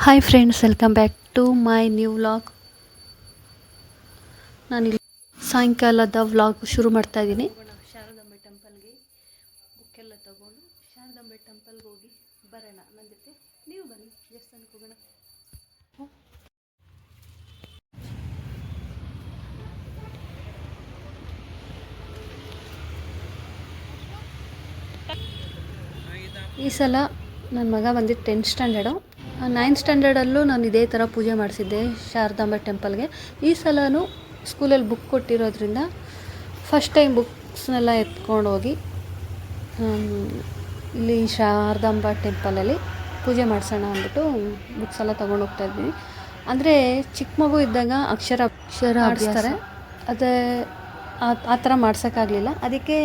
Hi friends, welcome back to my new vlog. ನಾನಿಲ್ಲಿ ಸಾಯಂಕಾಲದ vlog ಶುರು ಮಾಡ್ತಾ ಇದ್ದೀನಿ. ಶಾರದಾಂಬೆ ಟೆಂಪಲ್ಗೆ ಬುಕ್ಕೆಲ್ಲ ತಗೊಂಡು ಶಾರದಾಂಬೆ ಟೆಂಪಲ್ಗೆ ಹೋಗಿ ಬರೋಣ. ನನ್ನ ಜೊತೆ ನೀವು ಬನ್ನಿ, ದೇವಸ್ಥಾನಕ್ಕೆ ಹೋಗೋಣ. ಈ ಸಲ ನನ್ನ ಮಗ ಬಂದಿದ್ದು 10th ಸ್ಟ್ಯಾಂಡರ್ಡು. 9th ಸ್ಟ್ಯಾಂಡರ್ಡಲ್ಲೂ ನಾನು ಇದೇ ಥರ ಪೂಜೆ ಮಾಡಿಸಿದ್ದೆ ಶಾರದಾಂಬೆ ಟೆಂಪಲ್ಗೆ. ಈ ಸಲವೂ ಸ್ಕೂಲಲ್ಲಿ ಬುಕ್ ಕೊಟ್ಟಿರೋದ್ರಿಂದ ಫಸ್ಟ್ ಟೈಮ್ ಬುಕ್ಸ್ನೆಲ್ಲ ಎತ್ಕೊಂಡು ಹೋಗಿ ಇಲ್ಲಿ ಶಾರದಾಂಬಾ ಟೆಂಪಲಲ್ಲಿ ಪೂಜೆ ಮಾಡಿಸೋಣ ಅಂದ್ಬಿಟ್ಟು ಬುಕ್ಸ್ ಎಲ್ಲ ತೊಗೊಂಡು ಹೋಗ್ತಾಯಿದ್ವಿ. ಅಂದರೆ ಚಿಕ್ಕ ಮಗು ಇದ್ದಾಗ ಅಕ್ಷರ ಆಡಿಸ್ತಾರೆ, ಅದೇ ಆ ಥರ ಮಾಡ್ಸೋಕ್ಕಾಗಲಿಲ್ಲ. ಅದಕ್ಕೆ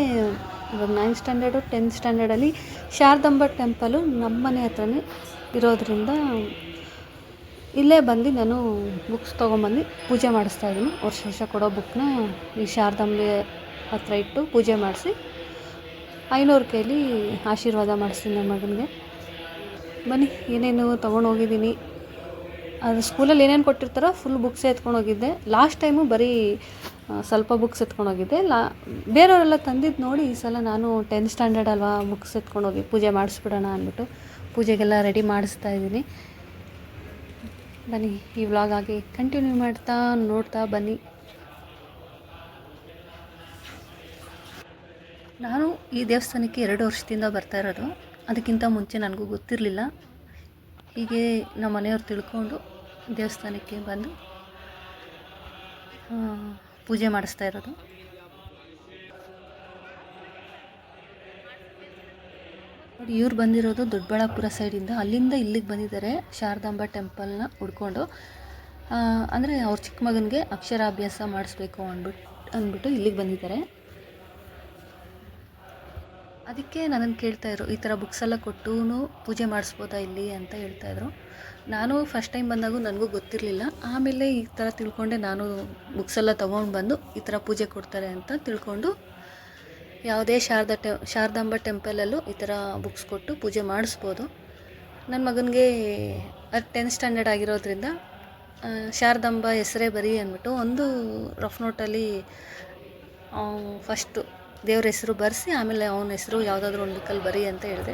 ಇವಾಗ 9th standard 10th ಸ್ಟ್ಯಾಂಡರ್ಡಲ್ಲಿ Sharadamba temple ನಮ್ಮ ಮನೆ ಹತ್ರನೇ ಇರೋದ್ರಿಂದ ಇಲ್ಲೇ ಬಂದು ನಾನು ಬುಕ್ಸ್ ತೊಗೊಂಬಂದು ಪೂಜೆ ಮಾಡಿಸ್ತಾಯಿದ್ದೀನಿ. ವರ್ಷ ಕೊಡೋ ಬುಕ್ನ ಈ ಶಾರದಾಂಬೆ ಹತ್ರ ಇಟ್ಟು ಪೂಜೆ ಮಾಡಿಸಿ 500 ಕೈಲಿ ಆಶೀರ್ವಾದ ಮಾಡಿಸ್ತೀನಿ ನನ್ನ ಮಗನಿಗೆ. ಬನ್ನಿ, ಏನೇನು ತೊಗೊಂಡೋಗಿದ್ದೀನಿ, ಅದು ಸ್ಕೂಲಲ್ಲಿ ಏನೇನು ಕೊಟ್ಟಿರ್ತಾರೋ ಫುಲ್ ಬುಕ್ಸೇ ಎತ್ಕೊಂಡು ಹೋಗಿದ್ದೆ. ಲಾಸ್ಟ್ ಟೈಮು ಬರೀ ಸ್ವಲ್ಪ ಬುಕ್ಸ್ ಎತ್ಕೊಂಡೋಗಿದ್ದೆ. ಬೇರೆಯವರೆಲ್ಲ ತಂದಿದ್ದು ನೋಡಿ ಈ ಸಲ ನಾನು 10th ಸ್ಟ್ಯಾಂಡರ್ಡ್ ಅಲ್ವಾ, ಬುಕ್ಸ್ ಎತ್ಕೊಂಡೋಗಿ ಪೂಜೆ ಮಾಡಿಸ್ಬಿಡೋಣ ಅಂದ್ಬಿಟ್ಟು ಪೂಜೆಗೆಲ್ಲ ರೆಡಿ ಮಾಡಿಸ್ತಾ ಇದ್ದೀನಿ. ಬನ್ನಿ, ಈ ವ್ಲಾಗ್ ಆಗಿ ಕಂಟಿನ್ಯೂ ಮಾಡ್ತಾ ನೋಡ್ತಾ ಬನ್ನಿ. ನಾನು ಈ ದೇವಸ್ಥಾನಕ್ಕೆ 2 ವರ್ಷದಿಂದ ಬರ್ತಾ ಇರೋದು. ಅದಕ್ಕಿಂತ ಮುಂಚೆ ನನಗೂ ಗೊತ್ತಿರಲಿಲ್ಲ. ಹೀಗೆ ನಮ್ಮ ಮನೆಯವ್ರು ತಿಳ್ಕೊಂಡು ದೇವಸ್ಥಾನಕ್ಕೆ ಬಂದು ಪೂಜೆ ಮಾಡಿಸ್ತಾ ಇರೋದು. ನೋಡಿ, ಇವ್ರು ಬಂದಿರೋದು ದೊಡ್ಡಬಳ್ಳಾಪುರ ಸೈಡಿಂದ, ಅಲ್ಲಿಂದ ಇಲ್ಲಿಗೆ ಬಂದಿದ್ದಾರೆ ಶಾರದಾಂಬಾ ಟೆಂಪಲ್ನ ಹುಡ್ಕೊಂಡು. ಅಂದರೆ ಅವ್ರ ಚಿಕ್ಕ ಮಗನಿಗೆ ಅಕ್ಷರಾಭ್ಯಾಸ ಮಾಡಿಸ್ಬೇಕು ಅಂದ್ಬಿಟ್ಟು ಇಲ್ಲಿಗೆ ಬಂದಿದ್ದಾರೆ. ಅದಕ್ಕೆ ನನ್ನನ್ನು ಕೇಳ್ತಾಯಿದ್ರು, ಈ ಥರ ಬುಕ್ಸ್ ಎಲ್ಲ ಕೊಟ್ಟು ಪೂಜೆ ಮಾಡಿಸ್ಬೋದಾ ಇಲ್ಲಿ ಅಂತ ಹೇಳ್ತಾಯಿದ್ರು. ನಾನು ಫಸ್ಟ್ ಟೈಮ್ ಬಂದಾಗೂ ನನಗೂ ಗೊತ್ತಿರಲಿಲ್ಲ. ಆಮೇಲೆ ಈ ಥರ ತಿಳ್ಕೊಂಡೆ, ನಾನು ಬುಕ್ಸ್ ಎಲ್ಲ ತೊಗೊಂಡು ಬಂದು ಈ ಥರ ಪೂಜೆ ಕೊಡ್ತಾರೆ ಅಂತ ತಿಳ್ಕೊಂಡು ಯಾವುದೇ ಶಾರದಾಂಬಾ ಟೆಂಪಲಲ್ಲೂ ಈ ಥರ ಬುಕ್ಸ್ ಕೊಟ್ಟು ಪೂಜೆ ಮಾಡಿಸ್ಬೋದು. ನನ್ನ ಮಗನಿಗೆ 10th ಸ್ಟ್ಯಾಂಡರ್ಡ್ ಆಗಿರೋದ್ರಿಂದ ಶಾರದಾಂಬಾ ಹೆಸರೇ ಬರೀ ಅಂದ್ಬಿಟ್ಟು ಒಂದು ರಫ್ ನೋಟಲ್ಲಿ ಫಸ್ಟು ದೇವ್ರ ಹೆಸರು ಬರೆಸಿ ಆಮೇಲೆ ಅವನ ಹೆಸರು ಯಾವುದಾದ್ರೂ ಒಂದು ಬುಕ್ಕಲ್ಲಿ ಬರೀ ಅಂತ ಹೇಳಿದೆ.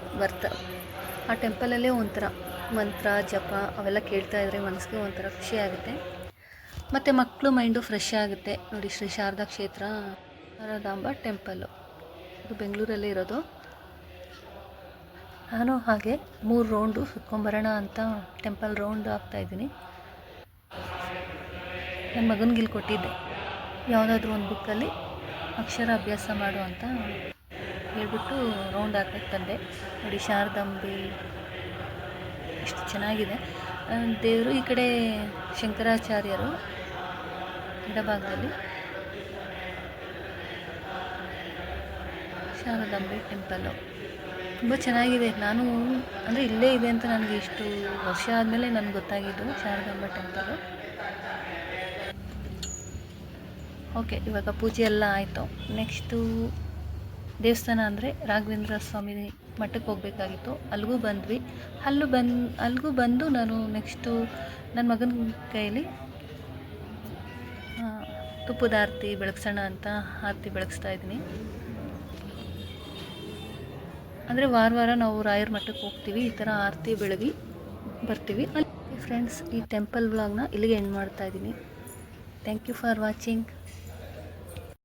ಆ ಟೆಂಪಲಲ್ಲೇ ಒಂಥರ ಮಂತ್ರ ಜಪ ಅವೆಲ್ಲ ಕೇಳ್ತಾಯಿದ್ರೆ ಮನಸ್ಸಿಗೆ ಒಂಥರ ಖುಷಿ ಆಗುತ್ತೆ, ಮತ್ತು ಮಕ್ಕಳು ಮೈಂಡು ಫ್ರೆಶ್ ಆಗುತ್ತೆ. ನೋಡಿ, ಶ್ರೀ ಶಾರದಾ ಕ್ಷೇತ್ರ ಶಾರದಾಂಬಾ ಟೆಂಪಲ್ಲು, ಇದು ಬೆಂಗಳೂರಲ್ಲೇ ಇರೋದು. ನಾನು ಹಾಗೆ 3 ರೌಂಡು ಸುತ್ಕೊಂಬರೋಣ ಅಂತ ಟೆಂಪಲ್ ರೌಂಡ್ ಆಗ್ತಾಯಿದ್ದೀನಿ. ನನ್ನ ಮಗನಿಗೆ ಇಲ್ಲಿ ಕೊಟ್ಟಿದ್ದೆ, ಯಾವುದಾದ್ರೂ ಒಂದು ಬುಕ್ಕಲ್ಲಿ ಅಕ್ಷರಾಭ್ಯಾಸ ಮಾಡು ಅಂತ ಹೇಳ್ಬಿಟ್ಟು ರೌಂಡ್ ಹಾಕಕ್ಕೆ ತಂದೆ. ನೋಡಿ, ಶಾರದಾಂಬೆ ಎಷ್ಟು ಚೆನ್ನಾಗಿದೆ ದೇವರು. ಈ ಕಡೆ ಶಂಕರಾಚಾರ್ಯರು ಎಡಭಾಗದಲ್ಲಿ, ಶಾರದಾಂಬೆ ಟೆಂಪಲ್ಲು ತುಂಬ ಚೆನ್ನಾಗಿದೆ. ನಾನು ಅಂದರೆ ಇಲ್ಲೇ ಇದೆ ಅಂತ ನನಗೆ ಇಷ್ಟು ವರ್ಷ ಆದಮೇಲೆ ನನಗೆ ಗೊತ್ತಾಗಿದ್ದು ಶಾರದಾಂಬೆ ಟೆಂಪಲ್ಲು. ಓಕೆ, ಇವಾಗ ಪೂಜೆ ಎಲ್ಲ ಆಯಿತು. ನೆಕ್ಸ್ಟು ದೇವಸ್ಥಾನ ಅಂದರೆ ರಾಘವೇಂದ್ರ ಸ್ವಾಮಿ ಮಠಕ್ಕೆ ಹೋಗಬೇಕಾಗಿತ್ತು. ಅಲ್ಲಿಗೂ ಬಂದ್ವಿ. ಅಲ್ಲಿಗೂ ಬಂದು ನಾನು ನೆಕ್ಸ್ಟು ನನ್ನ ಮಗನ ಕೈಯಲ್ಲಿ ತುಪ್ಪದ ಆರತಿ ಬೆಳಗ್ಸೋಣ ಅಂತ ಆರತಿ ಬೆಳಗಿಸ್ತಾ ಇದ್ದೀನಿ. ಅಂದರೆ ವಾರ ನಾವು ರಾಯರ ಮಠಕ್ಕೆ ಹೋಗ್ತೀವಿ, ಈ ಥರ ಆರತಿ ಬೆಳಗಿ ಬರ್ತೀವಿ. ಫ್ರೆಂಡ್ಸ್, ಈ ಟೆಂಪಲ್ ವ್ಲಾಗ್ನ ಇಲ್ಲಿಗೆ ಎಂಡ್ ಮಾಡ್ತಾ ಇದ್ದೀನಿ. Thank you for watching.